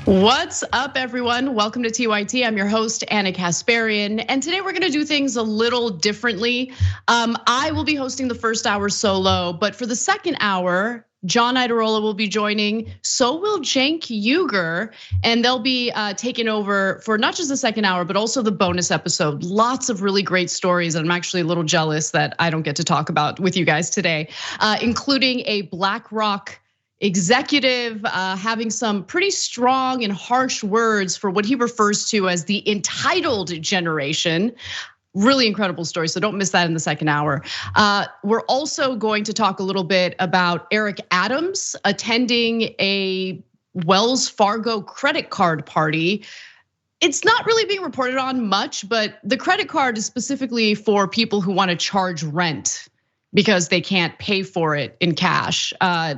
What's up, everyone? Welcome to TYT. I'm your host, Anna Kasparian, and today we're gonna do things a little differently. I will be hosting the first hour solo, but for the second hour, John Idarola will be joining, so will Cenk Uygur, and they'll be taking over for not just the second hour, but also the bonus episode. Lots of really great stories, and I'm actually a little jealous that I don't get to talk about with you guys today, including a BlackRock executive having some pretty strong and harsh words for what he refers to as the entitled generation. Really incredible story, so don't miss that in the second hour. We're also going to talk a little bit about Eric Adams attending a Wells Fargo credit card party. It's not really being reported on much, but the credit card is specifically for people who want to charge rent because they can't pay for it in cash.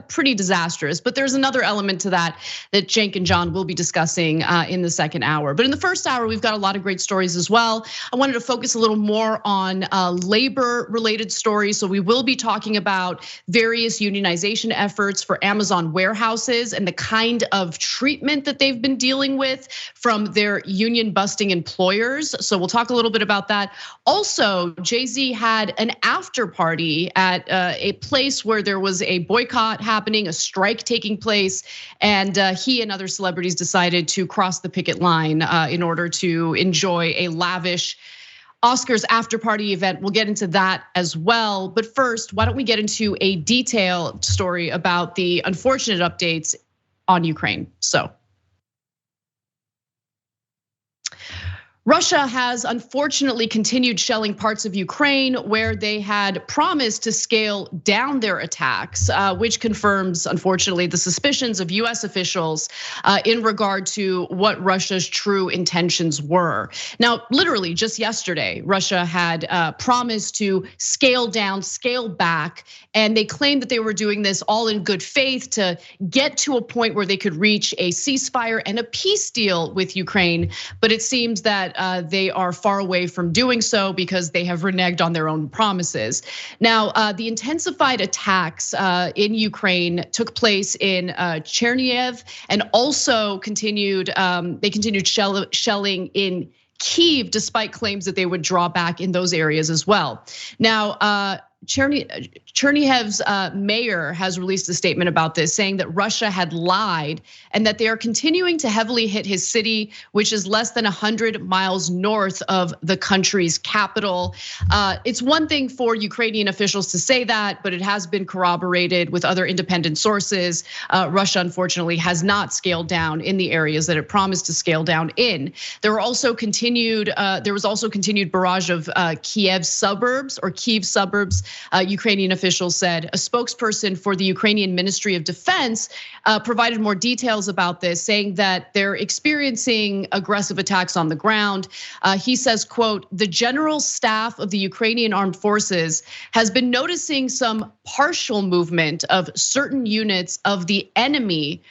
Pretty disastrous, but there's another element to that Cenk and John will be discussing in the second hour. But in the first hour, we've got a lot of great stories as well. I wanted to focus a little more on labor-related stories. So we will be talking about various unionization efforts for Amazon warehouses and the kind of treatment that they've been dealing with from their union-busting employers. So we'll talk a little bit about that. Also, Jay-Z had an after party at a place where there was a boycott happening, a strike taking place, and he and other celebrities decided to cross the picket line in order to enjoy a lavish Oscars after party event. We'll get into that as well. But first, why don't we get into a detailed story about the unfortunate updates on Ukraine? Russia has unfortunately continued shelling parts of Ukraine where they had promised to scale down their attacks, which confirms, unfortunately, the suspicions of US officials in regard to what Russia's true intentions were. Now, literally just yesterday, Russia had promised to scale down, scale back, and they claimed that they were doing this all in good faith to get to a point where they could reach a ceasefire and a peace deal with Ukraine. But it seems that they are far away from doing so because they have reneged on their own promises. Now, the intensified attacks in Ukraine took place in Chernihiv and also continued. They continued shelling in Kyiv, despite claims that they would draw back in those areas as well. Now, Chernihiv's mayor has released a statement about this, saying that Russia had lied and that they are continuing to heavily hit his city, which is less than 100 miles north of the country's capital. It's one thing for Ukrainian officials to say that, but it has been corroborated with other independent sources. Russia, unfortunately, has not scaled down in the areas that it promised to scale down in. There was also continued barrage of Kyiv suburbs. Ukrainian officials said. A spokesperson for the Ukrainian Ministry of Defense provided more details about this, saying that they're experiencing aggressive attacks on the ground. He says, quote, "The general staff of the Ukrainian armed forces has been noticing some partial movement of certain units of the enemy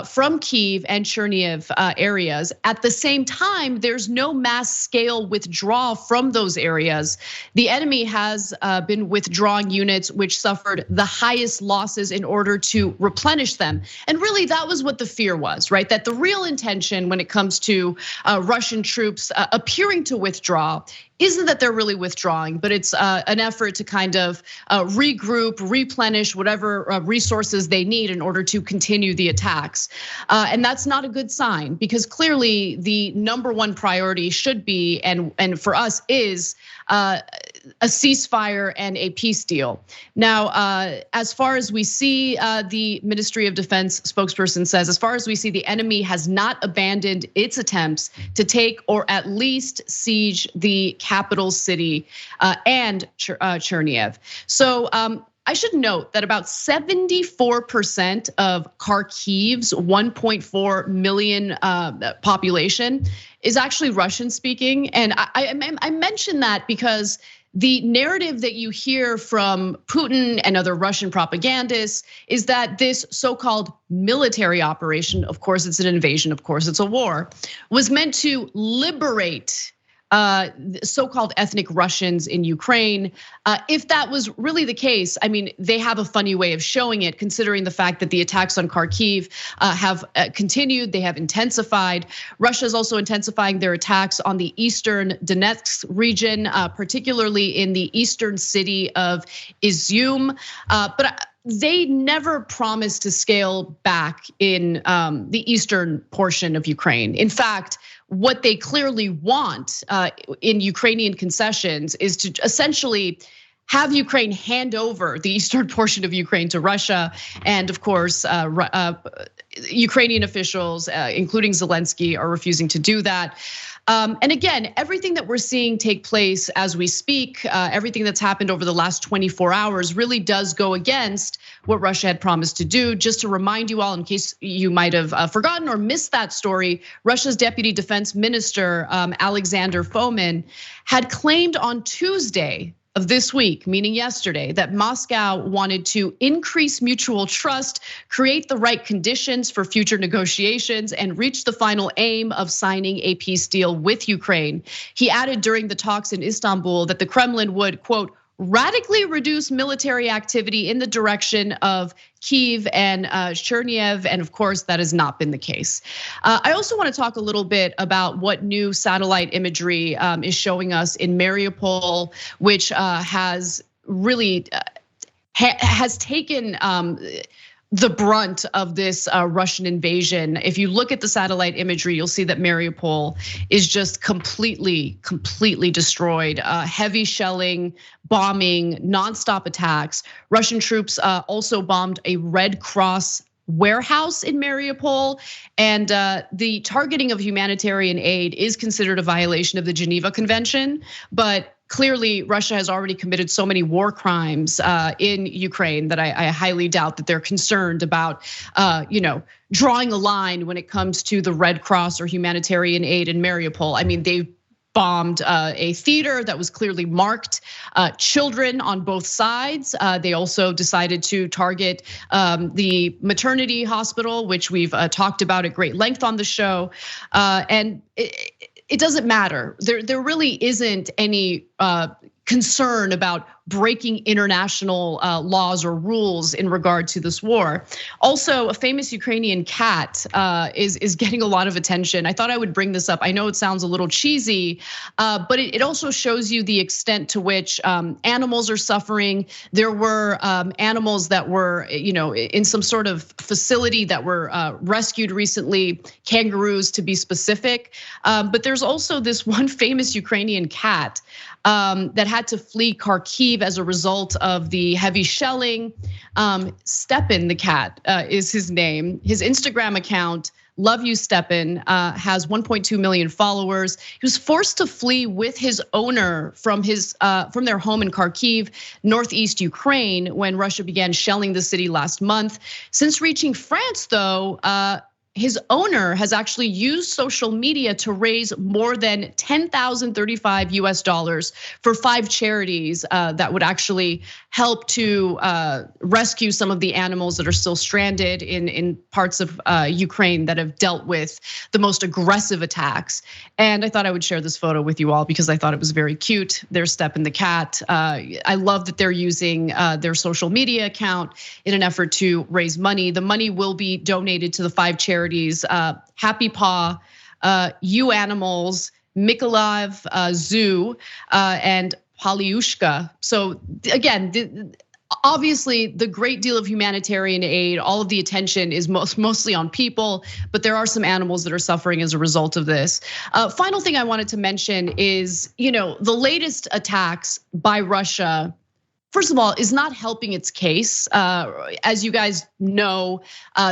from Kyiv and Chernihiv areas. At the same time, there's no mass scale withdrawal from those areas. The enemy has been withdrawing units which suffered the highest losses in order to replenish them." And really that was what the fear was, right? That the real intention when it comes to Russian troops appearing to withdraw isn't that they're really withdrawing, but it's an effort to kind of regroup, replenish whatever resources they need in order to continue the attacks. And that's not a good sign because clearly the number one priority should be, and for us is a ceasefire and a peace deal. Now, as far as we see, the Ministry of Defense spokesperson says, as far as we see, the enemy has not abandoned its attempts to take or at least siege the capital city and Chernihiv. So I should note that about 74% of Kharkiv's 1.4 million population is actually Russian speaking. And I mention that because the narrative that you hear from Putin and other Russian propagandists is that this so-called military operation, of course it's an invasion, of course it's a war, was meant to liberate so-called ethnic Russians in Ukraine. If that was really the case, I mean, they have a funny way of showing it, considering the fact that the attacks on Kharkiv have continued, they have intensified. Russia is also intensifying their attacks on the eastern Donetsk region, particularly in the eastern city of Izum. But they never promised to scale back in the eastern portion of Ukraine. In fact, what they clearly want in Ukrainian concessions is to essentially have Ukraine hand over the eastern portion of Ukraine to Russia. And of course, Ukrainian officials, including Zelensky, are refusing to do that. And again, everything that we're seeing take place as we speak, everything that's happened over the last 24 hours really does go against what Russia had promised to do. Just to remind you all, in case you might have forgotten or missed that story, Russia's Deputy Defense Minister, Alexander Fomin, had claimed on Tuesday of this week, meaning yesterday, that Moscow wanted to increase mutual trust, create the right conditions for future negotiations, and reach the final aim of signing a peace deal with Ukraine. He added during the talks in Istanbul that the Kremlin would, quote, radically reduce military activity in the direction of Kyiv and Chernihiv, and of course that has not been the case. I also want to talk a little bit about what new satellite imagery is showing us in Mariupol, which has really has taken the brunt of this Russian invasion. If you look at the satellite imagery, you'll see that Mariupol is just completely destroyed. Heavy shelling, bombing, nonstop attacks. Russian troops also bombed a Red Cross warehouse in Mariupol, and the targeting of humanitarian aid is considered a violation of the Geneva Convention, but clearly, Russia has already committed so many war crimes in Ukraine that I highly doubt that they're concerned about, drawing a line when it comes to the Red Cross or humanitarian aid in Mariupol. I mean, they've bombed a theater that was clearly marked, children on both sides. They also decided to target the maternity hospital, which we've talked about at great length on the show, and it doesn't matter. There really isn't any concern about breaking international laws or rules in regard to this war. Also, a famous Ukrainian cat is getting a lot of attention. I thought I would bring this up. I know it sounds a little cheesy, but it also shows you the extent to which animals are suffering. There were animals that were, in some sort of facility that were rescued recently, kangaroos to be specific. But there's also this one famous Ukrainian cat that had to flee Kharkiv as a result of the heavy shelling. Stepan the cat is his name. His Instagram account, Love You Stepan, has 1.2 million followers. He was forced to flee with his owner from their home in Kharkiv, northeast Ukraine, when Russia began shelling the city last month. Since reaching France, though, his owner has actually used social media to raise more than $10,035 US for 5 charities that would actually help to rescue some of the animals that are still stranded in parts of Ukraine that have dealt with the most aggressive attacks. And I thought I would share this photo with you all because I thought it was very cute. There's Stepan the cat. I love that they're using their social media account in an effort to raise money. The money will be donated to the 5 charities. Happy Paw, You Animals, Mykolaiv Zoo, and Polyushka. So again, obviously the great deal of humanitarian aid, all of the attention is mostly on people, but there are some animals that are suffering as a result of this. Final thing I wanted to mention is, the latest attacks by Russia, first of all, is not helping its case. As you guys know,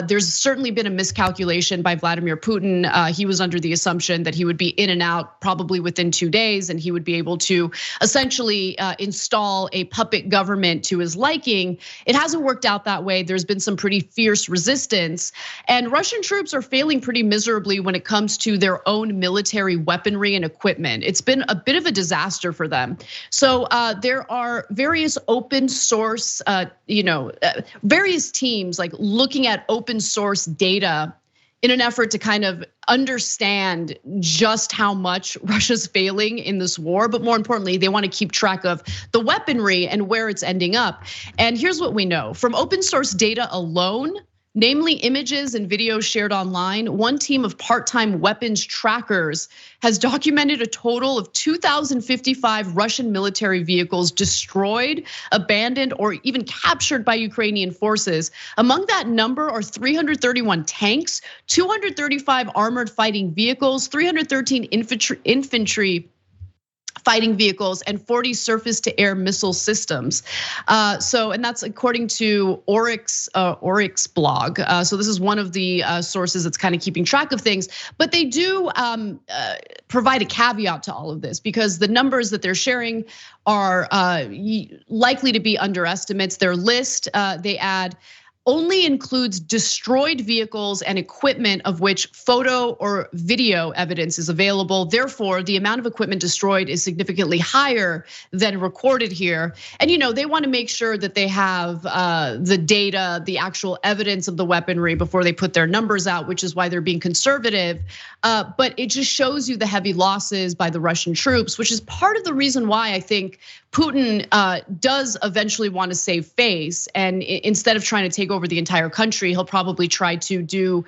there's certainly been a miscalculation by Vladimir Putin. He was under the assumption that he would be in and out probably within 2 days, and he would be able to essentially install a puppet government to his liking. It hasn't worked out that way. There's been some pretty fierce resistance, and Russian troops are failing pretty miserably when it comes to their own military weaponry and equipment. It's been a bit of a disaster for them. So there are various open source, various teams like looking at open source data in an effort to kind of understand just how much Russia's failing in this war. But more importantly, they want to keep track of the weaponry and where it's ending up. And here's what we know from open source data alone, namely images and videos shared online, one team of part-time weapons trackers has documented a total of 2,055 Russian military vehicles destroyed, abandoned, or even captured by Ukrainian forces. Among that number are 331 tanks, 235 armored fighting vehicles, 313 infantry fighting vehicles, and 40 surface-to-air missile systems. And that's according to Oryx blog. So this is one of the sources that's kind of keeping track of things. But they do provide a caveat to all of this because the numbers that they're sharing are likely to be underestimates. Their list, they add, only includes destroyed vehicles and equipment of which photo or video evidence is available. Therefore, the amount of equipment destroyed is significantly higher than recorded here. And they want to make sure that they have the data, the actual evidence of the weaponry before they put their numbers out, which is why they're being conservative. But it just shows you the heavy losses by the Russian troops, which is part of the reason why I think Putin does eventually want to save face. And instead of trying to take over the entire country, he'll probably try to do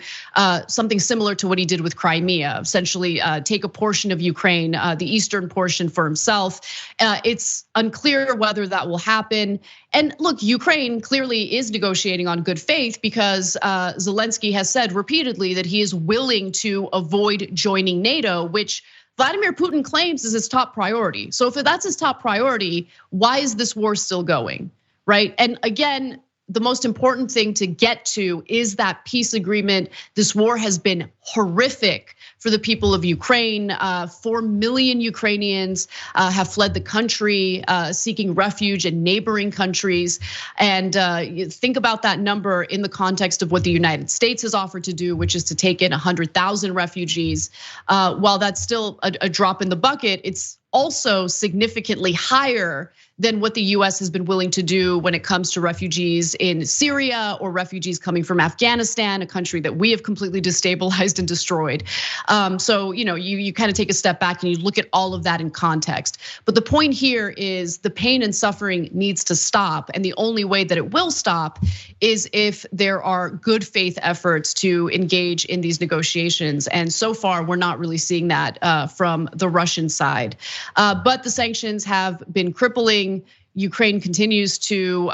something similar to what he did with Crimea, essentially take a portion of Ukraine, the eastern portion for himself. It's unclear whether that will happen. And look, Ukraine clearly is negotiating on good faith because Zelensky has said repeatedly that he is willing to avoid joining NATO, which Vladimir Putin claims is his top priority. So if that's his top priority, why is this war still going, right? And again, the most important thing to get to is that peace agreement. This war has been horrific for the people of Ukraine. 4 million Ukrainians have fled the country, seeking refuge in neighboring countries. And you think about that number in the context of what the United States has offered to do, which is to take in 100,000 refugees. While that's still a drop in the bucket, it's also significantly higher than what the US has been willing to do when it comes to refugees in Syria or refugees coming from Afghanistan, a country that we have completely destabilized and destroyed. So you kind of take a step back and you look at all of that in context. But the point here is the pain and suffering needs to stop. And the only way that it will stop is if there are good faith efforts to engage in these negotiations. And so far, we're not really seeing that from the Russian side. But the sanctions have been crippling. Ukraine continues to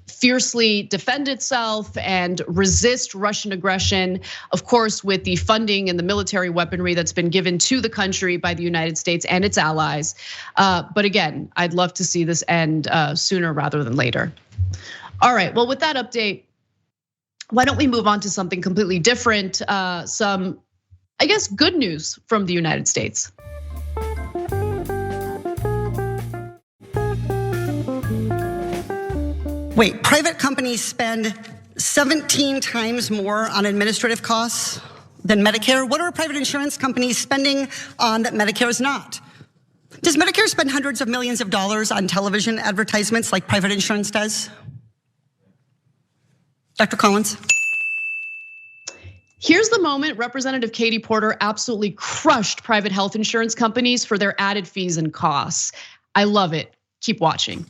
fiercely defend itself and resist Russian aggression, of course, with the funding and the military weaponry that's been given to the country by the United States and its allies. But again, I'd love to see this end sooner rather than later. All right, well, with that update, why don't we move on to something completely different? Some, I guess, good news from the United States. Wait, private companies spend 17 times more on administrative costs than Medicare. What are private insurance companies spending on that Medicare is not? Does Medicare spend hundreds of millions of dollars on television advertisements like private insurance does? Dr. Collins. Here's the moment Representative Katie Porter absolutely crushed private health insurance companies for their added fees and costs. I love it. Keep watching.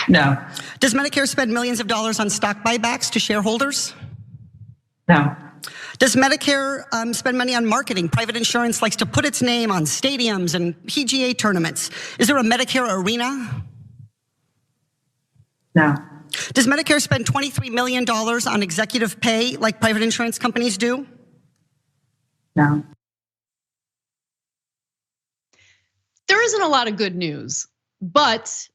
No. Does Medicare spend millions of dollars on stock buybacks to shareholders? No. Does Medicare spend money on marketing? Private insurance likes to put its name on stadiums and PGA tournaments. Is there a Medicare arena? No. Does Medicare spend $23 million on executive pay like private insurance companies do? No. There isn't a lot of good news, but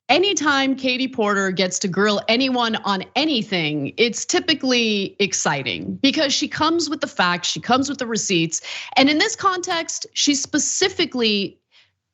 anytime Katie Porter gets to grill anyone on anything, it's typically exciting because she comes with the facts, she comes with the receipts. And in this context, she's specifically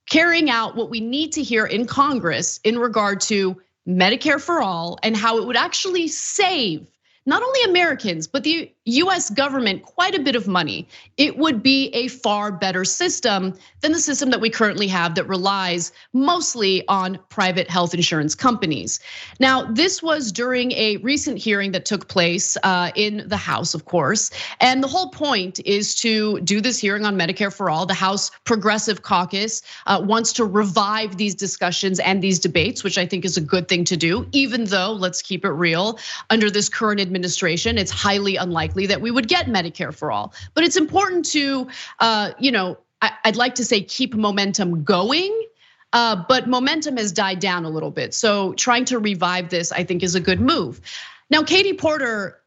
carrying out what we need to hear in Congress in regard to Medicare for all and how it would actually save not only Americans, but the US government quite a bit of money, it would be a far better system than the system that we currently have that relies mostly on private health insurance companies. Now, this was during a recent hearing that took place in the House, of course. And the whole point is to do this hearing on Medicare for All. The House Progressive Caucus wants to revive these discussions and these debates, which I think is a good thing to do, even though, let's keep it real, under this current administration, it's highly unlikely that we would get Medicare for All. But it's important to, I'd like to say keep momentum going, but momentum has died down a little bit. So trying to revive this, I think, is a good move. Now, Katie Porter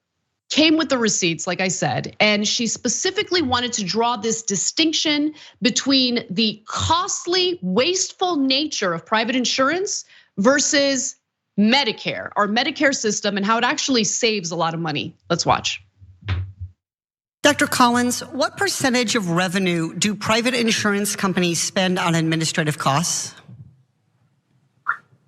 came with the receipts, like I said, and she specifically wanted to draw this distinction between the costly, wasteful nature of private insurance versus Medicare, our Medicare system, and how it actually saves a lot of money. Let's watch. Dr. Collins, what percentage of revenue do private insurance companies spend on administrative costs?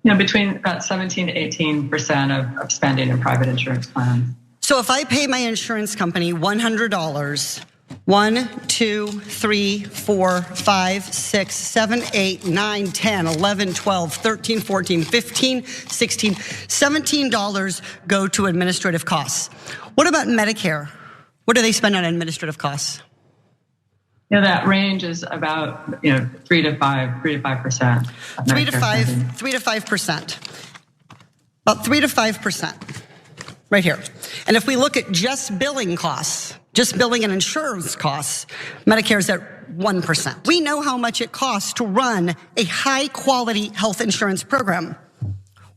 Between about 17 to 18% of spending in private insurance plans. So if I pay my insurance company $100, 1, 2, 3, 4, 5, 6, 7, 8, 9, 10, 11, 12, 13, 14, 15, 16, $17 go to administrative costs. What about Medicare? What do they spend on administrative costs? That range is about 3 to 5%. 3 to 5%. About 3 to 5%. Right here. And if we look at just billing costs, just billing and insurance costs, Medicare is at 1%. We know how much it costs to run a high quality health insurance program.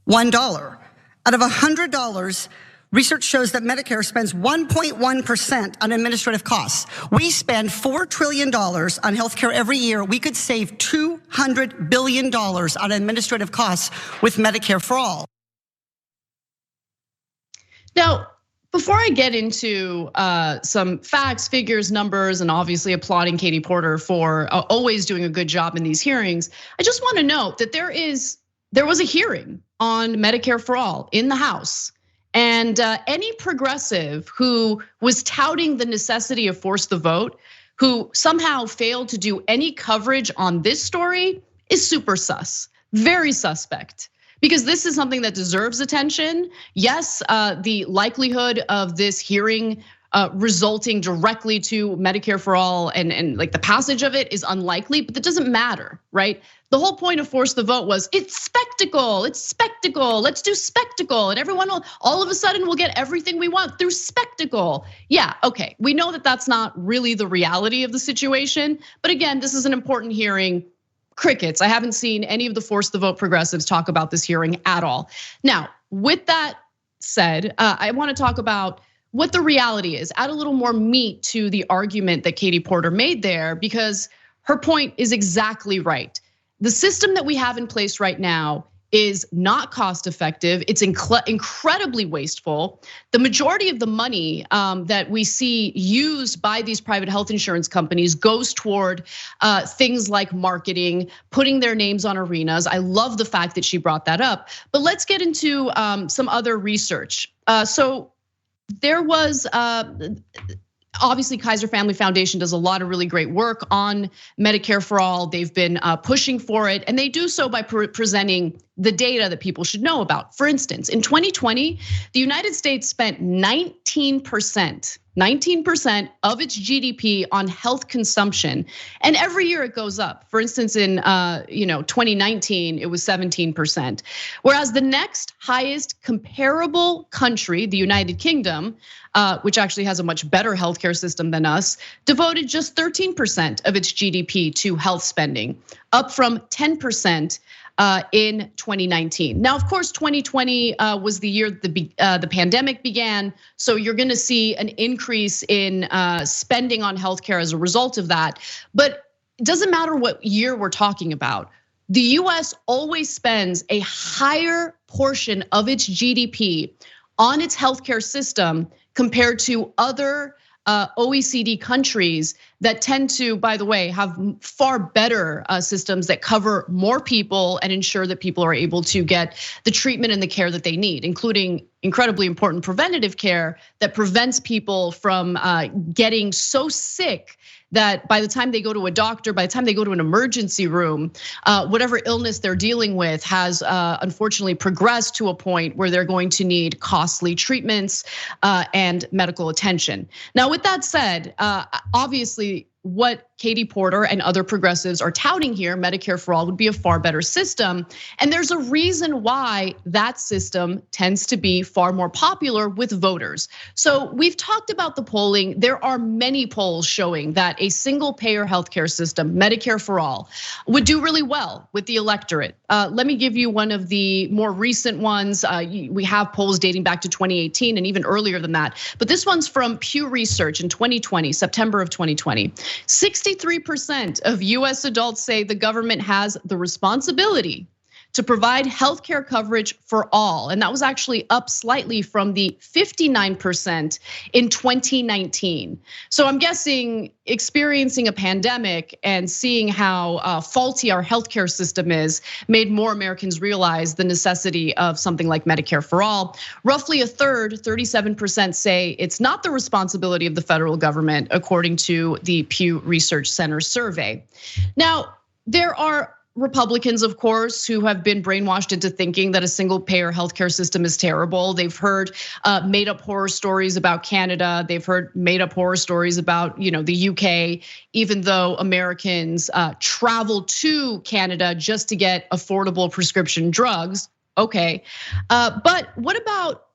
$1. Out of $100, research shows that Medicare spends 1.1% on administrative costs. We spend $4 trillion on healthcare every year. We could save $200 billion on administrative costs with Medicare for All. Now, before I get into some facts, figures, numbers, and obviously applauding Katie Porter for always doing a good job in these hearings, I just want to note that there was a hearing on Medicare for All in the House. And any progressive who was touting the necessity of force the vote, who somehow failed to do any coverage on this story, is super sus, very suspect. Because this is something that deserves attention. Yes, the likelihood of this hearing resulting directly to Medicare for All and like the passage of it is unlikely, but that doesn't matter, right? The whole point of force the vote was it's spectacle, let's do spectacle. And everyone will, all of a sudden will get everything we want through spectacle. Yeah, okay, we know that that's not really the reality of the situation. But again, this is an important hearing. Crickets. I haven't seen any of the force the vote progressives talk about this hearing at all. Now, with that said, I want to talk about what the reality is, add a little more meat to the argument that Katie Porter made there, because her point is exactly right. The system that we have in place right now is not cost effective. It's incredibly wasteful. The majority of the money that we see used by these private health insurance companies goes toward things like marketing, putting their names on arenas. I love the fact that she brought that up. But let's get into some other research. So there was obviously Kaiser Family Foundation does a lot of really great work on Medicare for All. They've been pushing for it, and they do so by presenting the data that people should know about. For instance, in 2020, the United States spent 19% of its GDP on health consumption, and every year it goes up. For instance, in 2019, it was 17%. Whereas the next highest comparable country, the United Kingdom, which actually has a much better healthcare system than us, devoted just 13% of its GDP to health spending, up from 10% in 2019. Now, of course, 2020 was the year the pandemic began, so you're going to see an increase in spending on healthcare as a result of that. But it doesn't matter what year we're talking about. The US always spends a higher portion of its GDP on its healthcare system compared to other OECD countries that tend to, by the way, have far better systems that cover more people and ensure that people are able to get the treatment and the care that they need, including incredibly important preventative care that prevents people from getting so sick that by the time they go to a doctor, by the time they go to an emergency room, whatever illness they're dealing with has unfortunately progressed to a point where they're going to need costly treatments and medical attention. Now, with that said, obviously, what Katie Porter and other progressives are touting here, Medicare for All, would be a far better system. And there's a reason why that system tends to be far more popular with voters. So we've talked about the polling. There are many polls showing that a single payer healthcare system, Medicare for All, would do really well with the electorate. Let me give you one of the more recent ones. We have polls dating back to 2018 and even earlier than that. But this one's from Pew Research in 2020, September of 2020. 63% of US adults say the government has the responsibility to provide healthcare coverage for all. And that was actually up slightly from the 59% in 2019. So I'm guessing experiencing a pandemic and seeing how faulty our healthcare system is made more Americans realize the necessity of something like Medicare for All. Roughly a third, 37% say it's not the responsibility of the federal government, according to the Pew Research Center survey. Now, there are Republicans, of course, who have been brainwashed into thinking that a single payer healthcare system is terrible. They've heard made up horror stories about Canada. They've heard made up horror stories about, the UK, even though Americans travel to Canada just to get affordable prescription drugs. Okay, but what about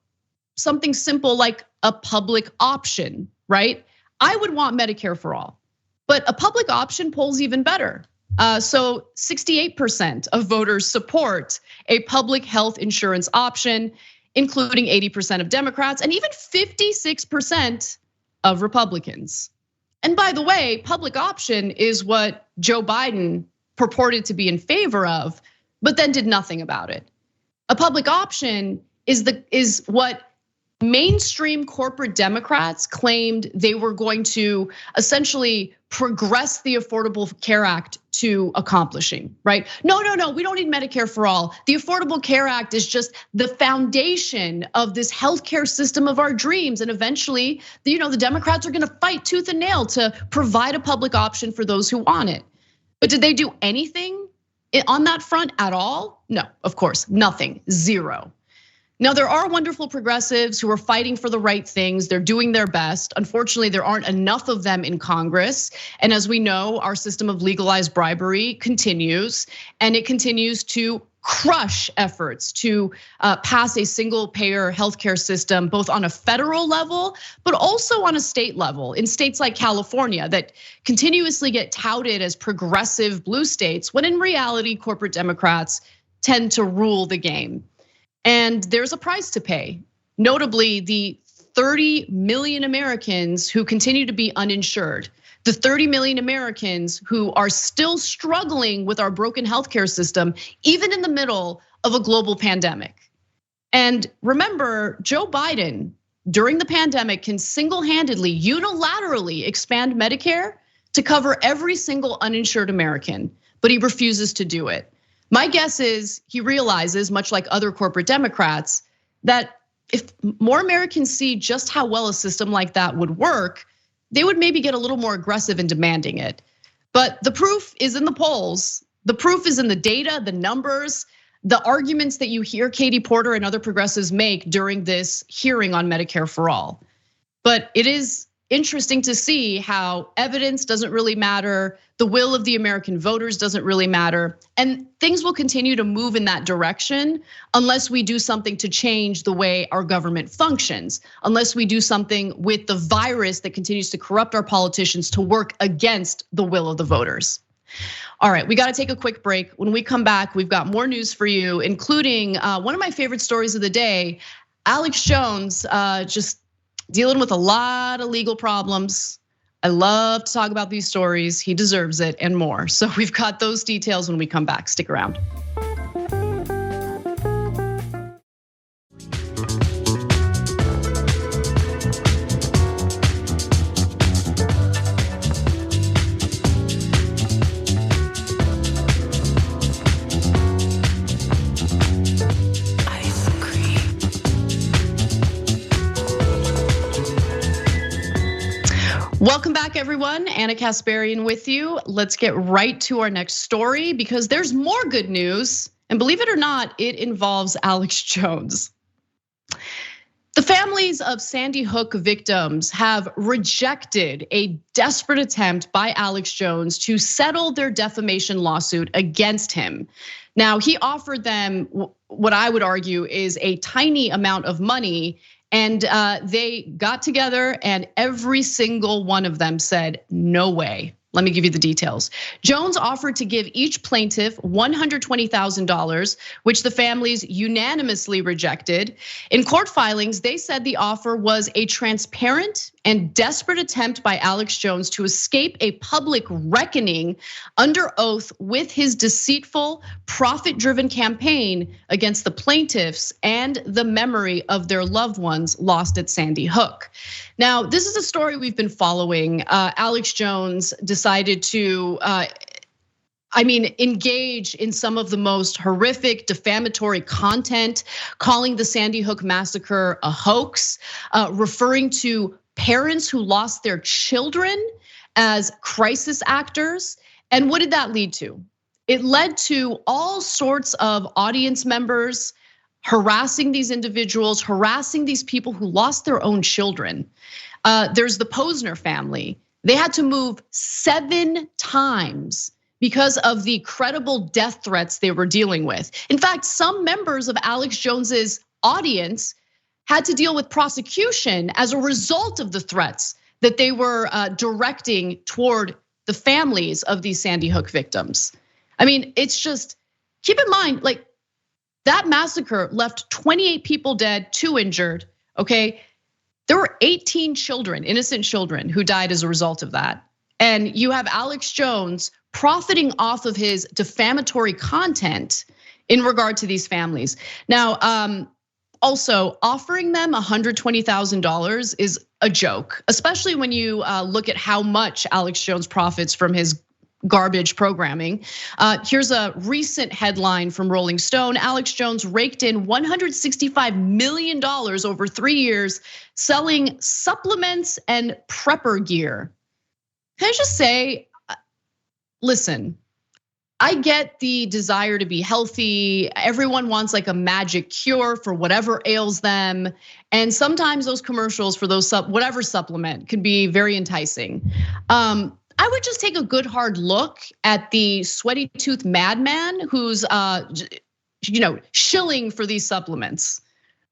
something simple like a public option, right? I would want Medicare for All, but a public option polls even better. So 68% of voters support a public health insurance option, including 80% of Democrats and even 56% of Republicans. And by the way, public option is what Joe Biden purported to be in favor of, but then did nothing about it. A public option is what mainstream corporate Democrats claimed they were going to essentially progress the Affordable Care Act to accomplishing, right? No, we don't need Medicare for All. The Affordable Care Act is just the foundation of this healthcare system of our dreams. And eventually, the Democrats are gonna fight tooth and nail to provide a public option for those who want it. But did they do anything on that front at all? No, of course, nothing, zero. Now, there are wonderful progressives who are fighting for the right things. They're doing their best. Unfortunately, there aren't enough of them in Congress. And as we know, our system of legalized bribery continues, and it continues to crush efforts to pass a single payer healthcare system, both on a federal level, but also on a state level. In states like California that continuously get touted as progressive blue states, when in reality, corporate Democrats tend to rule the game. And there's a price to pay, notably the 30 million Americans who continue to be uninsured, the 30 million Americans who are still struggling with our broken healthcare system, even in the middle of a global pandemic. And remember, Joe Biden, during the pandemic, can single-handedly, unilaterally expand Medicare to cover every single uninsured American, but he refuses to do it. My guess is he realizes, much like other corporate Democrats, that if more Americans see just how well a system like that would work, they would maybe get a little more aggressive in demanding it. But the proof is in the polls. The proof is in the data, the numbers, the arguments that you hear Katie Porter and other progressives make during this hearing on Medicare for All. But it is interesting to see how evidence doesn't really matter. The will of the American voters doesn't really matter. And things will continue to move in that direction unless we do something to change the way our government functions, unless we do something with the virus that continues to corrupt our politicians to work against the will of the voters. All right, we gotta take a quick break. When we come back, we've got more news for you, including one of my favorite stories of the day, Alex Jones just dealing with a lot of legal problems. I love to talk about these stories. He deserves it and more. So we've got those details when we come back. Stick around. Welcome back, everyone. Anna Kasparian with you. Let's get right to our next story because there's more good news. And believe it or not, it involves Alex Jones. The families of Sandy Hook victims have rejected a desperate attempt by Alex Jones to settle their defamation lawsuit against him. Now, he offered them what I would argue is a tiny amount of money, and they got together and every single one of them said, no way. Let me give you the details. Jones offered to give each plaintiff $120,000, which the families unanimously rejected. In court filings, they said the offer was a transparent and desperate attempt by Alex Jones to escape a public reckoning under oath with his deceitful, profit-driven campaign against the plaintiffs and the memory of their loved ones lost at Sandy Hook. Now, this is a story we've been following. Alex Jones decided to, engage in some of the most horrific defamatory content, calling the Sandy Hook massacre a hoax, referring to parents who lost their children as crisis actors. And what did that lead to? It led to all sorts of audience members harassing these individuals, harassing these people who lost their own children. There's the Posner family. They had to move 7 times because of the credible death threats they were dealing with. In fact, some members of Alex Jones's audience had to deal with prosecution as a result of the threats that they were directing toward the families of these Sandy Hook victims. I mean, it's just, keep in mind, like that massacre left 28 people dead, 2 injured, okay? There were 18 children, innocent children, who died as a result of that. And you have Alex Jones profiting off of his defamatory content in regard to these families. Now, also offering them $120,000 is a joke, especially when you look at how much Alex Jones profits from his garbage programming. Here's a recent headline from Rolling Stone. Alex Jones raked in $165 million over 3 years selling supplements and prepper gear. Can I just say, listen, I get the desire to be healthy. Everyone wants like a magic cure for whatever ails them. And sometimes those commercials for those whatever supplement can be very enticing. I would just take a good hard look at the sweaty tooth madman who's shilling for these supplements.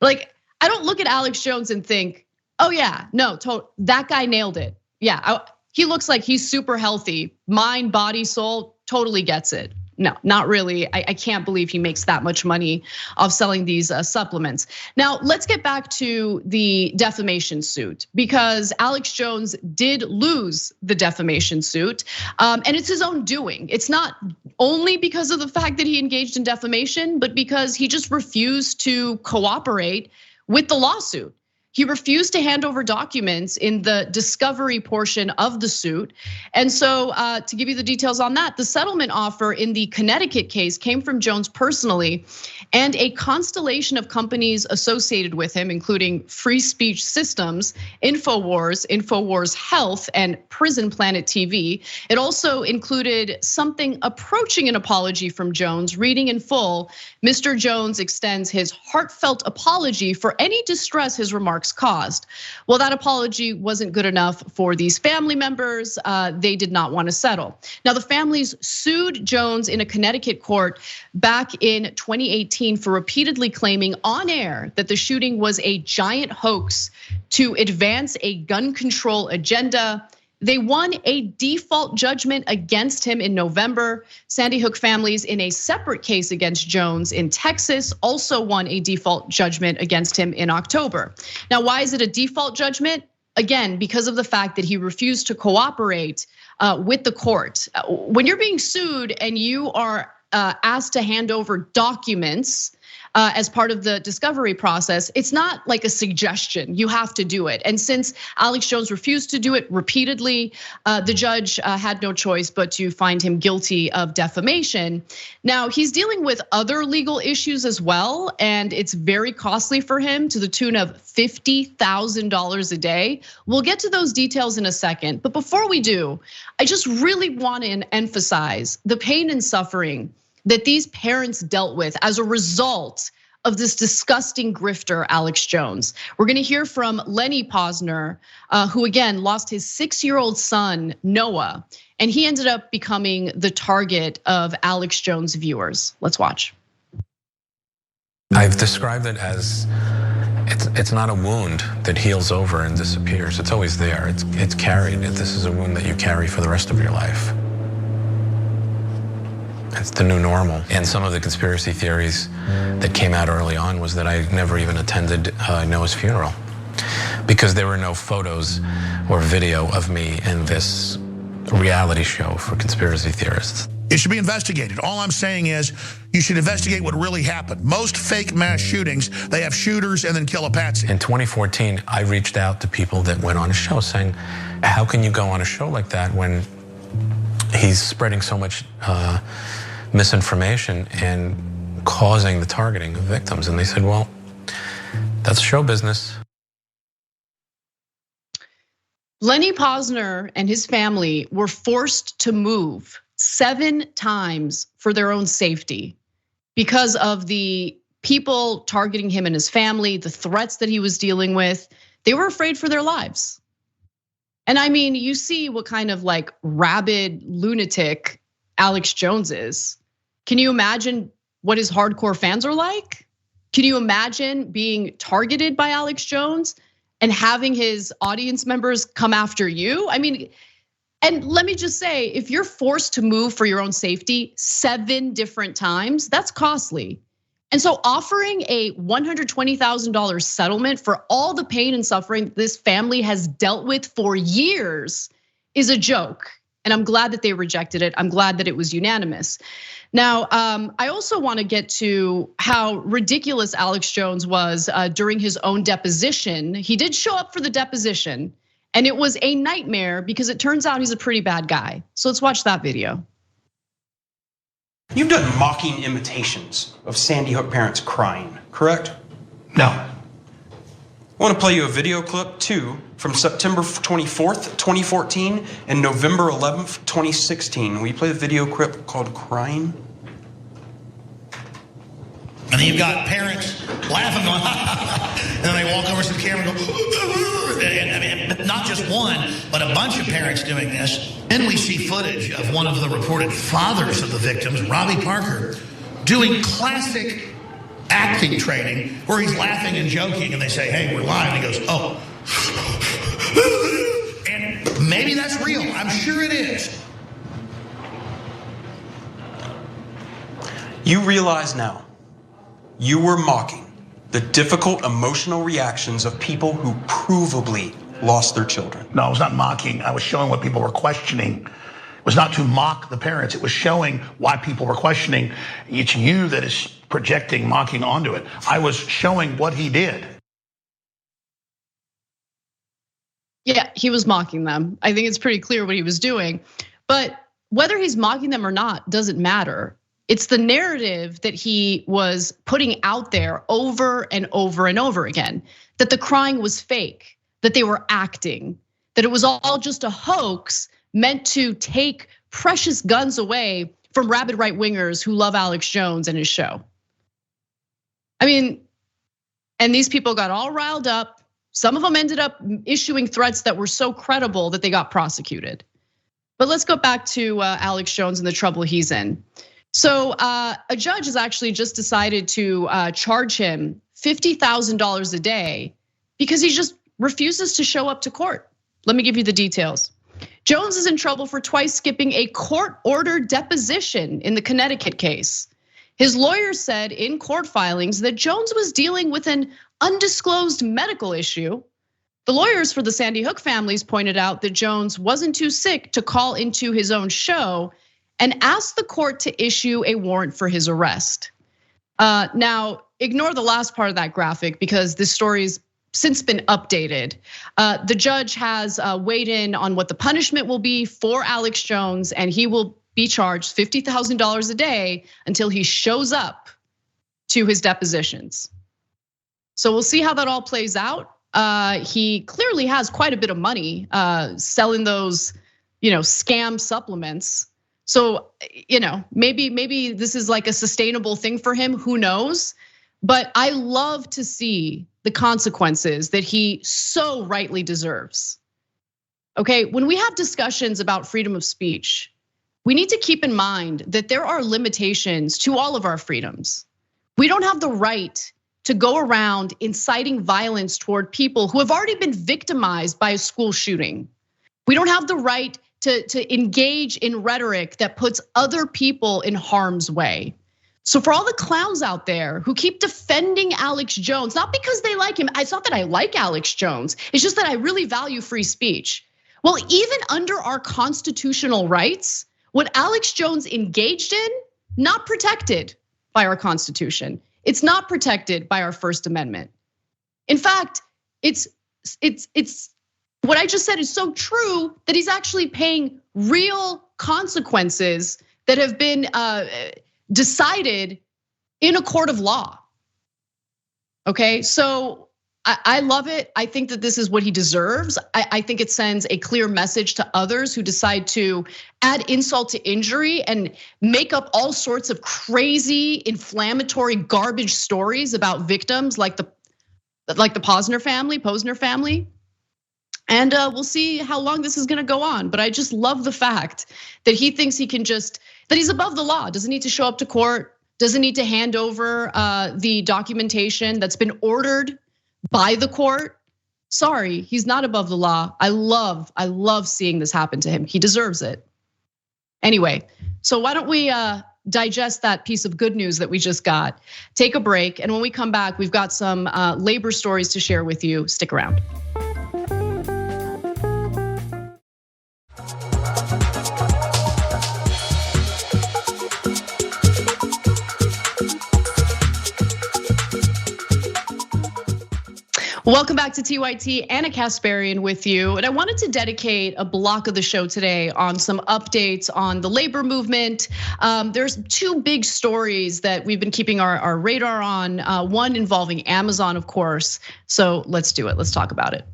Like, I don't look at Alex Jones and think, oh yeah, no, that guy nailed it. Yeah, he looks like he's super healthy, mind, body, soul, totally gets it. No, not really. I can't believe he makes that much money off selling these supplements. Now, let's get back to the defamation suit because Alex Jones did lose the defamation suit, and it's his own doing. It's not only because of the fact that he engaged in defamation, but because he just refused to cooperate with the lawsuit. He refused to hand over documents in the discovery portion of the suit. And so to give you the details on that, the settlement offer in the Connecticut case came from Jones personally and a constellation of companies associated with him, including Free Speech Systems, InfoWars Health, and Prison Planet TV. It also included something approaching an apology from Jones, reading in full, Mr. Jones extends his heartfelt apology for any distress his remarks caused. Well, that apology wasn't good enough for these family members. They did not want to settle. Now, the families sued Jones in a Connecticut court back in 2018 for repeatedly claiming on air that the shooting was a giant hoax to advance a gun control agenda. They won a default judgment against him in November. Sandy Hook families in a separate case against Jones in Texas also won a default judgment against him in October. Now, why is it a default judgment? Again, because of the fact that he refused to cooperate with the court. When you're being sued and you are asked to hand over documents as part of the discovery process. It's not like a suggestion, you have to do it. And since Alex Jones refused to do it repeatedly, the judge had no choice but to find him guilty of defamation. Now, he's dealing with other legal issues as well, and it's very costly for him, to the tune of $50,000 a day. We'll get to those details in a second, but before we do, I just really want to emphasize the pain and suffering that these parents dealt with as a result of this disgusting grifter, Alex Jones. We're gonna hear from Lenny Posner, who again lost his 6-year-old son, Noah, and he ended up becoming the target of Alex Jones viewers. Let's watch. I've described it as, it's not a wound that heals over and disappears. It's always there, it's carried. This is a wound that you carry for the rest of your life. It's the new normal. And some of the conspiracy theories that came out early on was that I never even attended Noah's funeral, because there were no photos or video of me in this reality show for conspiracy theorists. It should be investigated. All I'm saying is you should investigate what really happened. Most fake mass shootings, they have shooters and then kill a patsy. In 2014, I reached out to people that went on a show saying, how can you go on a show like that when he's spreading so much misinformation and causing the targeting of victims? And they said, well, that's show business. Lenny Posner and his family were forced to move 7 times for their own safety because of the people targeting him and his family, the threats that he was dealing with. They were afraid for their lives. And I mean, you see what kind of like rabid lunatic Alex Jones is. Can you imagine what his hardcore fans are like? Can you imagine being targeted by Alex Jones and having his audience members come after you? I mean, and let me just say, if you're forced to move for your own safety 7 different times, that's costly. And so offering a $120,000 settlement for all the pain and suffering this family has dealt with for years is a joke. And I'm glad that they rejected it. I'm glad that it was unanimous. Now, I also want to get to how ridiculous Alex Jones was during his own deposition. He did show up for the deposition, and it was a nightmare because it turns out he's a pretty bad guy. So let's watch that video. You've done mocking imitations of Sandy Hook parents crying, correct? No. I want to play you a video clip too from September 24th, 2014 and November 11th, 2016. Will you play the video clip called Crying? And then you've got parents laughing, going, and then they walk over to the camera and go, and I mean, not just one, but a bunch of parents doing this. Then we see footage of one of the reported fathers of the victims, Robbie Parker, doing classic acting training where he's laughing and joking, and they say, hey, we're live, and he goes, oh. And maybe that's real. I'm sure it is. You realize now you were mocking the difficult emotional reactions of people who provably lost their children. No, I was not mocking. I was showing what people were questioning. It was not to mock the parents. It was showing why people were questioning. It's you that is projecting mocking onto it. I was showing what he did. Yeah, he was mocking them. I think it's pretty clear what he was doing. But whether he's mocking them or not doesn't matter. It's the narrative that he was putting out there over and over and over again, that the crying was fake, that they were acting, that it was all just a hoax meant to take precious guns away from rabid right-wingers who love Alex Jones and his show. I mean, and these people got all riled up. Some of them ended up issuing threats that were so credible that they got prosecuted. But let's go back to Alex Jones and the trouble he's in. So a judge has actually just decided to charge him $50,000 a day because he just refuses to show up to court. Let me give you the details. Jones is in trouble for twice skipping a court-ordered deposition in the Connecticut case. His lawyer said in court filings that Jones was dealing with an undisclosed medical issue. The lawyers for the Sandy Hook families pointed out that Jones wasn't too sick to call into his own show and asked the court to issue a warrant for his arrest. Now, ignore the last part of that graphic because this story's since been updated. The judge has weighed in on what the punishment will be for Alex Jones, and he will be charged $50,000 a day until he shows up to his depositions. So we'll see how that all plays out. He clearly has quite a bit of money selling those, scam supplements. So, maybe this is like a sustainable thing for him, who knows? But I love to see the consequences that he so rightly deserves. Okay, when we have discussions about freedom of speech, we need to keep in mind that there are limitations to all of our freedoms. We don't have the right to go around inciting violence toward people who have already been victimized by a school shooting. We don't have the right to engage in rhetoric that puts other people in harm's way. So for all the clowns out there who keep defending Alex Jones, not because they like him, it's not that I like Alex Jones, it's just that I really value free speech. Well, even under our constitutional rights, what Alex Jones engaged in, not protected by our Constitution. It's not protected by our First Amendment. In fact, it's what I just said is so true that he's actually paying real consequences that have been decided in a court of law. Okay, so I love it. I think that this is what he deserves. I think it sends a clear message to others who decide to add insult to injury and make up all sorts of crazy, inflammatory, garbage stories about victims like the Posner family. And we'll see how long this is gonna go on. But I just love the fact that he thinks he can that he's above the law, doesn't need to show up to court, doesn't need to hand over the documentation that's been ordered by the court. Sorry, he's not above the law. I love seeing this happen to him. He deserves it. Anyway, so why don't we digest that piece of good news that we just got, take a break, and when we come back, we've got some labor stories to share with you. Stick around. Welcome back to TYT. Anna Kasparian with you. And I wanted to dedicate a block of the show today on some updates on the labor movement. There's two big stories that we've been keeping our radar on. One involving Amazon, of course. So let's do it. Let's talk about it.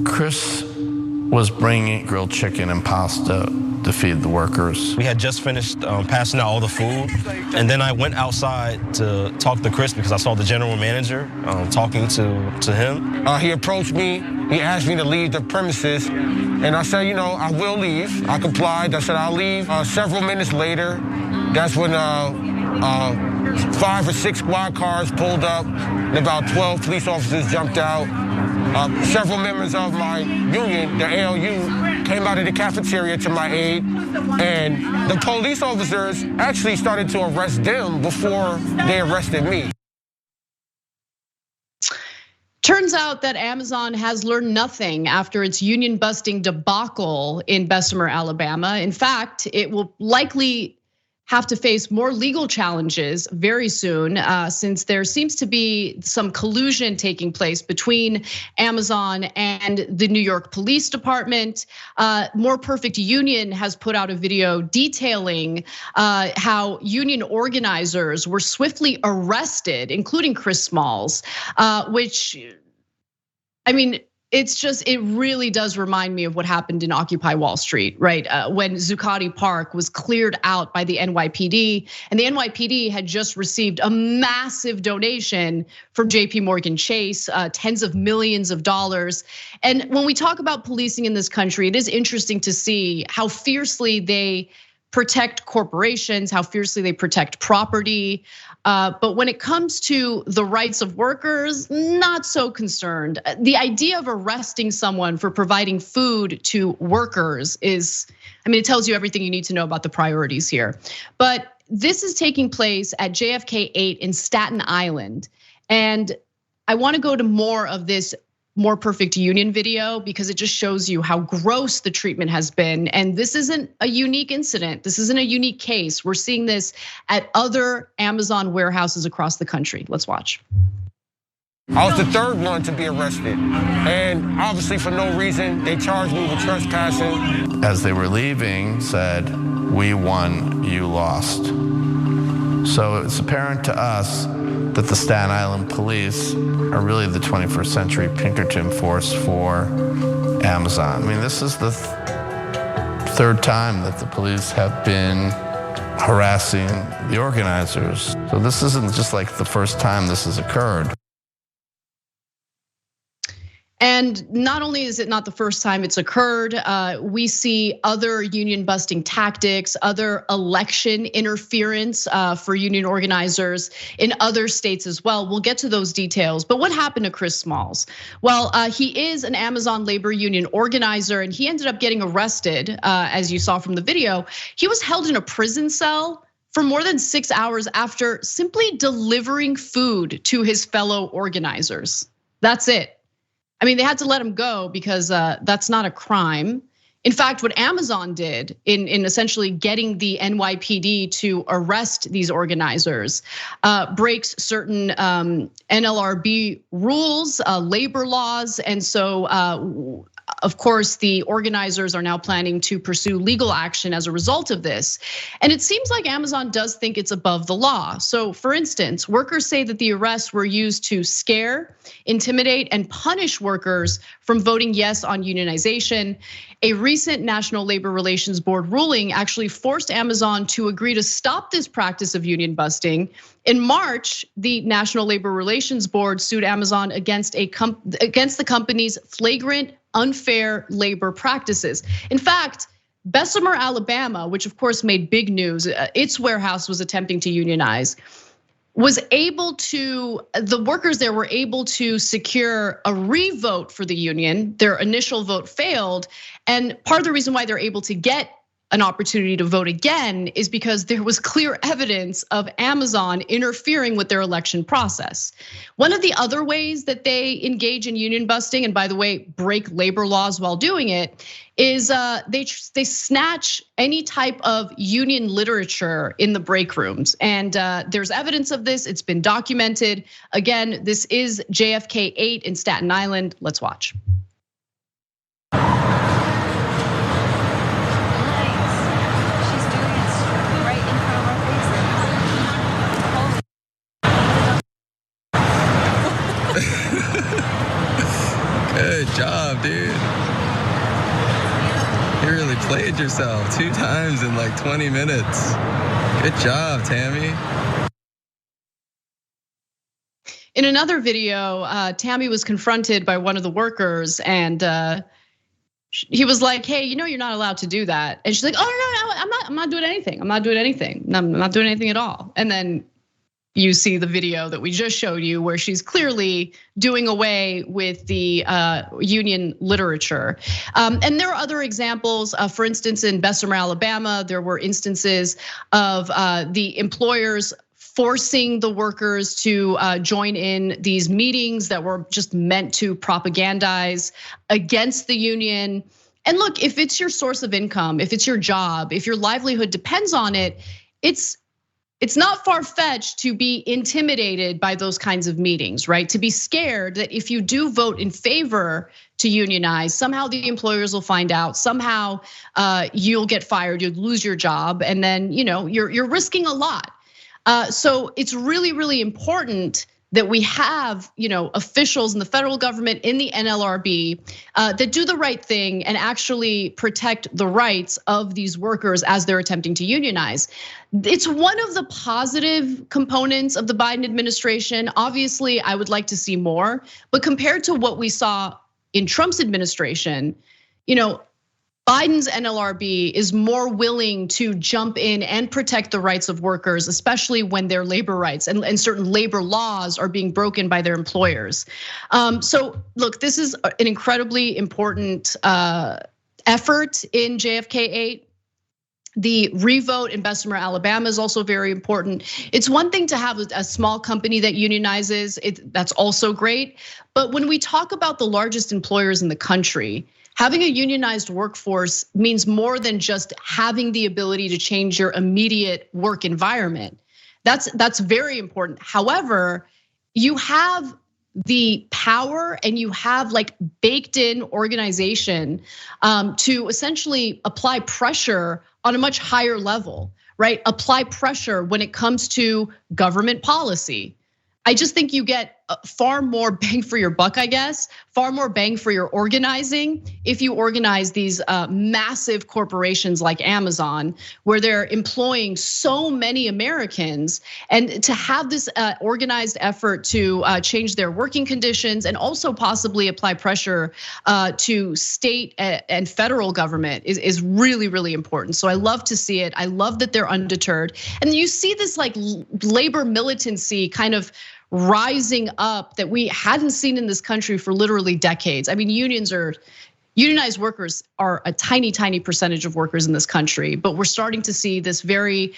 Chris was bringing grilled chicken and pasta to feed the workers. We had just finished passing out all the food, and then I went outside to talk to Chris because I saw the general manager talking to him. He approached me, he asked me to leave the premises, and I said, I will leave. I complied, I said I'll leave. Several minutes later, that's when 5 or 6 squad cars pulled up, and about 12 police officers jumped out. Several members of my union, the ALU, came out of the cafeteria to my aid, and the police officers actually started to arrest them before they arrested me. Turns out that Amazon has learned nothing after its union busting debacle in Bessemer, Alabama. In fact, it will likely have to face more legal challenges very soon, since there seems to be some collusion taking place between Amazon and the New York Police Department. More Perfect Union has put out a video detailing how union organizers were swiftly arrested, including Chris Smalls, which, it really does remind me of what happened in Occupy Wall Street, right? When Zuccotti Park was cleared out by the NYPD, and the NYPD had just received a massive donation from JP Morgan Chase, tens of millions of dollars. And when we talk about policing in this country, it is interesting to see how fiercely they protect corporations, how fiercely they protect property. But when it comes to the rights of workers, not so concerned. The idea of arresting someone for providing food to workers is, it tells you everything you need to know about the priorities here. But this is taking place at JFK 8 in Staten Island. And I wanna go to more of this More Perfect Union video because it just shows you how gross the treatment has been. And this isn't a unique incident. This isn't a unique case. We're seeing this at other Amazon warehouses across the country. Let's watch. I was the third one to be arrested. And obviously for no reason, they charged me with trespassing. As they were leaving, said, "We won, you lost." So it's apparent to us that the Staten Island police are really the 21st century Pinkerton force for Amazon. I mean, this is the third time that the police have been harassing the organizers. So this isn't just like the first time this has occurred. And not only is it not the first time it's occurred, we see other union busting tactics, other election interference for union organizers in other states as well. We'll get to those details. But what happened to Chris Smalls? Well, he is an Amazon labor union organizer and he ended up getting arrested, as you saw from the video. He was held in a prison cell for more than 6 hours after simply delivering food to his fellow organizers. That's it. I mean, they had to let him go because that's not a crime. In fact, what Amazon did in essentially getting the NYPD to arrest these organizers breaks certain NLRB rules, labor laws, and so of course, the organizers are now planning to pursue legal action as a result of this. And it seems like Amazon does think it's above the law. So for instance, workers say that the arrests were used to scare, intimidate, and punish workers from voting yes on unionization. A recent National Labor Relations Board ruling actually forced Amazon to agree to stop this practice of union busting. In March, the National Labor Relations Board sued Amazon against the company's flagrant, unfair labor practices. In fact, Bessemer, Alabama, which of course made big news, its warehouse was attempting to unionize, the workers there were able to secure a re-vote for the union. Their initial vote failed. And part of the reason why they're able to get an opportunity to vote again is because there was clear evidence of Amazon interfering with their election process. One of the other ways that they engage in union busting, and by the way, break labor laws while doing it, is they snatch any type of union literature in the break rooms. And there's evidence of this, it's been documented. Again, this is JFK 8 in Staten Island. Let's watch. Good job, dude. You really played yourself 2 times in like 20 minutes. Good job, Tammy. In another video, Tammy was confronted by one of the workers and he was like, "Hey, you know you're not allowed to do that." And she's like, "Oh no, I'm not doing anything. I'm not doing anything. I'm not doing anything at all." And then you see the video that we just showed you where she's clearly doing away with the union literature. And there are other examples. For instance, in Bessemer, Alabama, there were instances of the employers forcing the workers to join in these meetings that were just meant to propagandize against the union. And look, if it's your source of income, if it's your job, if your livelihood depends on it, it's not far-fetched to be intimidated by those kinds of meetings, right? To be scared that if you do vote in favor to unionize, somehow the employers will find out, somehow you'll get fired, you'll lose your job, and then you're risking a lot. So it's really, really important that we have officials in the federal government, in the NLRB, that do the right thing and actually protect the rights of these workers as they're attempting to unionize. It's one of the positive components of the Biden administration. Obviously, I would like to see more, but compared to what we saw in Trump's administration, Biden's NLRB is more willing to jump in and protect the rights of workers, especially when their labor rights and certain labor laws are being broken by their employers. So look, this is an incredibly important effort in JFK 8. The revote in Bessemer, Alabama is also very important. It's one thing to have a small company that unionizes, that's also great. But when we talk about the largest employers in the country, having a unionized workforce means more than just having the ability to change your immediate work environment. That's very important. However, you have the power and you have like baked in organization to essentially apply pressure on a much higher level, right? Apply pressure when it comes to government policy. I just think you get far more bang for your buck, I guess, far more bang for your organizing if you organize these massive corporations like Amazon, where they're employing so many Americans, and to have this organized effort to change their working conditions and also possibly apply pressure to state and federal government is really, really important. So I love to see it. I love that they're undeterred. And you see this like labor militancy kind of rising up that we hadn't seen in this country for literally decades. I mean, unionized workers are a tiny, tiny percentage of workers in this country, but we're starting to see this very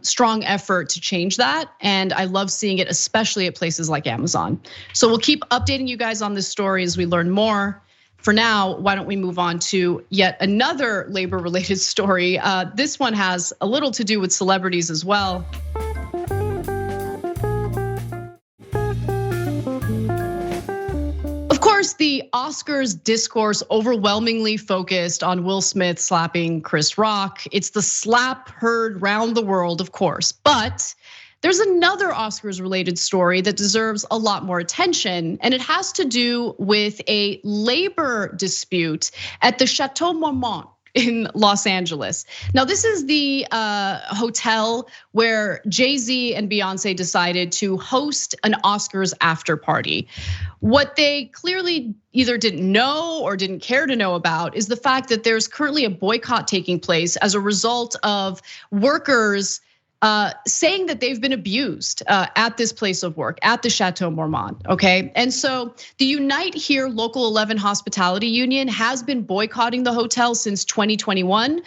strong effort to change that. And I love seeing it, especially at places like Amazon. So we'll keep updating you guys on this story as we learn more. For now, why don't we move on to yet another labor-related story? This one has a little to do with celebrities as well. Of course, the Oscars discourse overwhelmingly focused on Will Smith slapping Chris Rock. It's the slap heard round the world, of course, but there's another Oscars related story that deserves a lot more attention, and it has to do with a labor dispute at the Chateau Marmont in Los Angeles. Now, this is the hotel where Jay-Z and Beyonce decided to host an Oscars after party. What they clearly either didn't know or didn't care to know about is the fact that there's currently a boycott taking place as a result of workers saying that they've been abused at this place of work, at the Chateau Marmont, okay? And so the Unite Here Local 11 Hospitality Union has been boycotting the hotel since 2021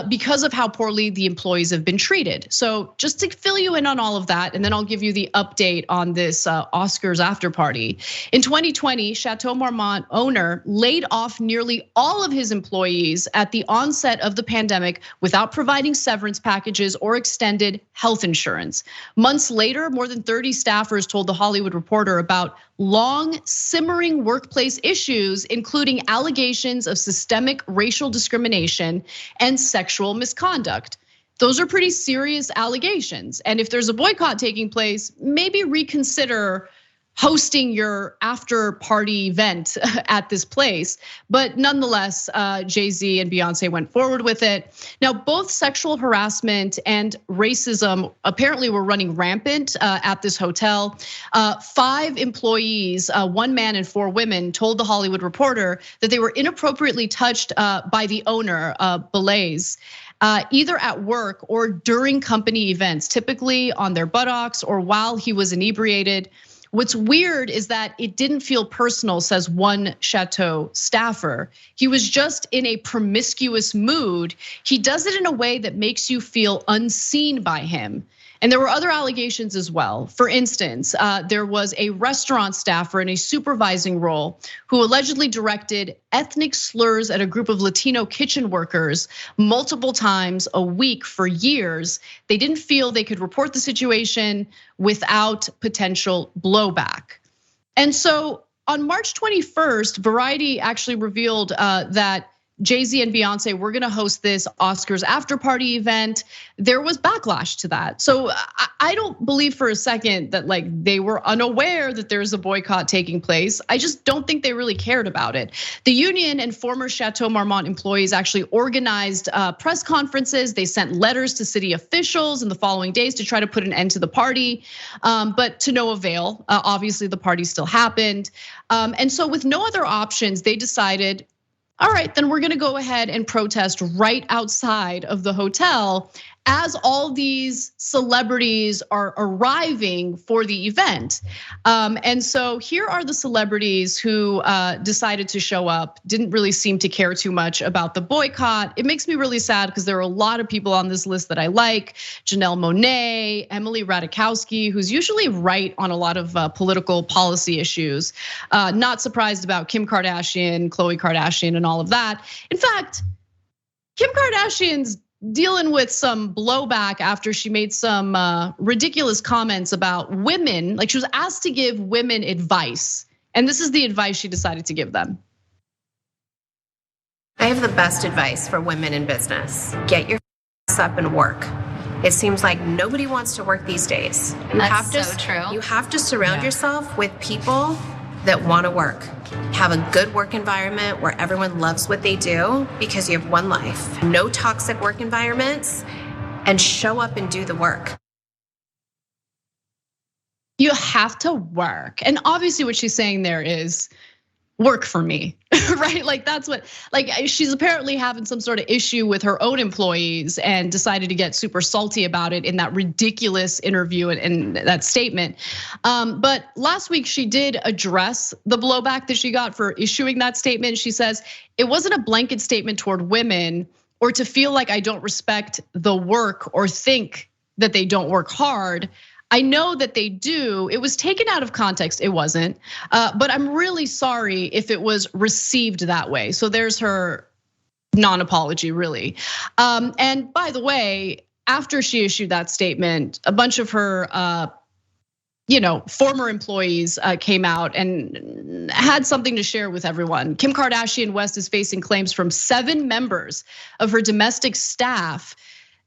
because of how poorly the employees have been treated. So just to fill you in on all of that, and then I'll give you the update on this Oscars after party. In 2020, Chateau Marmont owner laid off nearly all of his employees at the onset of the pandemic without providing severance packages or extended health insurance. Months later, more than 30 staffers told The Hollywood Reporter about long simmering workplace issues, including allegations of systemic racial discrimination and sexual misconduct. Those are pretty serious allegations. And if there's a boycott taking place, maybe reconsider hosting your after party event at this place. But nonetheless, Jay-Z and Beyonce went forward with it. Now, both sexual harassment and racism apparently were running rampant at this hotel. 5 employees, 1 man and 4 women, told The Hollywood Reporter that they were inappropriately touched by the owner, Belaise. Either at work or during company events, typically on their buttocks or while he was inebriated. What's weird is that it didn't feel personal, says one Chateau staffer. He was just in a promiscuous mood. He does it in a way that makes you feel unseen by him. And there were other allegations as well. For instance, there was a restaurant staffer in a supervising role who allegedly directed ethnic slurs at a group of Latino kitchen workers multiple times a week for years. They didn't feel they could report the situation without potential blowback. And so on March 21st, Variety actually revealed that Jay-Z and Beyonce were gonna host this Oscars after party event. There was backlash to that. So I don't believe for a second that like they were unaware that there's a boycott taking place. I just don't think they really cared about it. The union and former Chateau Marmont employees actually organized press conferences. They sent letters to city officials in the following days to try to put an end to the party, but to no avail. Obviously the party still happened. And so with no other options, they decided, all right, then we're gonna go ahead and protest right outside of the hotel as all these celebrities are arriving for the event. And so here are the celebrities who decided to show up, didn't really seem to care too much about the boycott. It makes me really sad because there are a lot of people on this list that I like. Janelle Monáe, Emily Ratajkowski, who's usually right on a lot of political policy issues. Not surprised about Kim Kardashian, Khloe Kardashian, and all of that. In fact, Kim Kardashian's dealing with some blowback after she made some ridiculous comments about women. Like she was asked to give women advice, and this is the advice she decided to give them. I have the best advice for women in business. Get your ass up and work. It seems like nobody wants to work these days. You have to surround yourself with people that want to work. Have a good work environment where everyone loves what they do because you have one life. No toxic work environments, and show up and do the work. You have to work. And obviously what she's saying there is work for me, right? Like that's what, like she's apparently having some sort of issue with her own employees and decided to get super salty about it in that ridiculous interview and that statement. But last week she did address the blowback that she got for issuing that statement. She says, it wasn't a blanket statement toward women or to feel like I don't respect the work or think that they don't work hard. I know that they do. It was taken out of context. It wasn't, but I'm really sorry if it was received that way. So there's her non-apology, really. And by the way, after she issued that statement, a bunch of her, former employees came out and had something to share with everyone. Kim Kardashian West is facing claims from 7 members of her domestic staff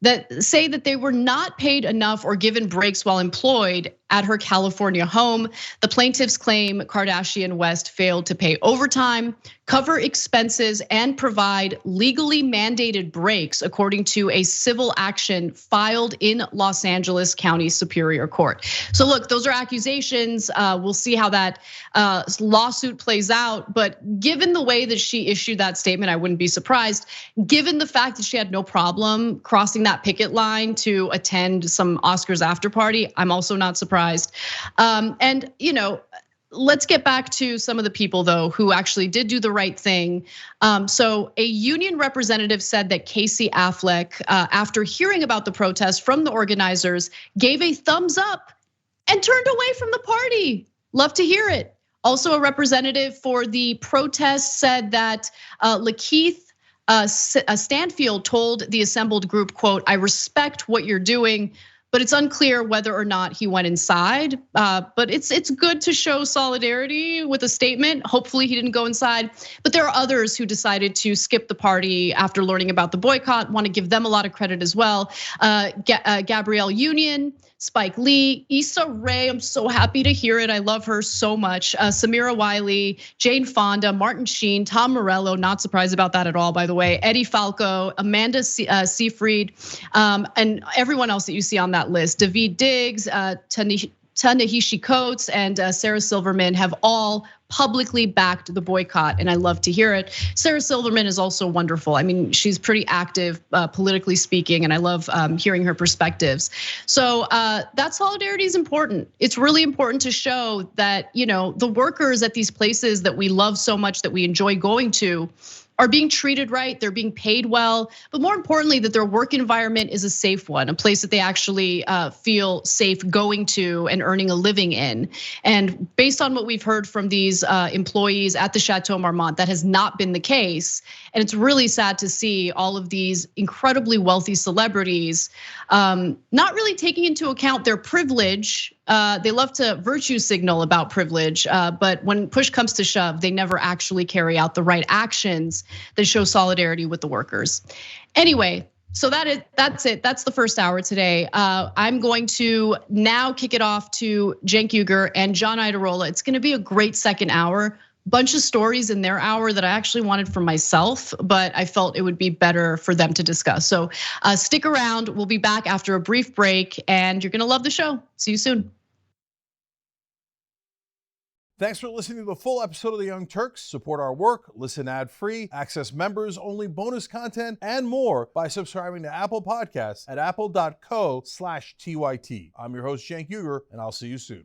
that say that they were not paid enough or given breaks while employed at her California home. The plaintiffs claim Kardashian West failed to pay overtime, cover expenses, and provide legally mandated breaks, according to a civil action filed in Los Angeles County Superior Court. So look, those are accusations. We'll see how that lawsuit plays out. But given the way that she issued that statement, I wouldn't be surprised. Given the fact that she had no problem crossing that picket line to attend some Oscars after party, I'm also not surprised. And let's get back to some of the people though who actually did do the right thing. So a union representative said that Casey Affleck, after hearing about the protest from the organizers, gave a thumbs up and turned away from the party. Love to hear it. Also, a representative for the protest said that Lakeith Stanfield told the assembled group, quote, "I respect what you're doing, but it's unclear whether or not he went inside. But it's good to show solidarity with a statement. Hopefully he didn't go inside. But there are others who decided to skip the party after learning about the boycott. Want to give them a lot of credit as well. Gabrielle Union, Spike Lee, Issa Rae, I'm so happy to hear it. I love her so much. Samira Wiley, Jane Fonda, Martin Sheen, Tom Morello, not surprised about that at all, by the way. Eddie Falco, Amanda Seyfried, and everyone else that you see on that list. Daveed Diggs, Ta-Nehisi Coates, and Sarah Silverman have all publicly backed the boycott, and I love to hear it. Sarah Silverman is also wonderful. I mean, she's pretty active politically speaking, and I love hearing her perspectives. So that solidarity is important. It's really important to show that the workers at these places that we love so much, that we enjoy going to, are being treated right, they're being paid well, but more importantly, that their work environment is a safe one, a place that they actually feel safe going to and earning a living in. And based on what we've heard from these employees at the Chateau Marmont, that has not been the case. And it's really sad to see all of these incredibly wealthy celebrities not really taking into account their privilege. They love to virtue signal about privilege, but when push comes to shove, they never actually carry out the right actions that show solidarity with the workers. Anyway, so that's it. That's the first hour today. I'm going to now kick it off to Cenk Uygur and John Iadarola. It's gonna be a great second hour. Bunch of stories in their hour that I actually wanted for myself, but I felt it would be better for them to discuss. So stick around, we'll be back after a brief break, and you're gonna love the show. See you soon. Thanks for listening to the full episode of The Young Turks. Support our work, listen ad-free, access members-only bonus content, and more by subscribing to Apple Podcasts at apple.co/TYT. I'm your host, Cenk, and I'll see you soon.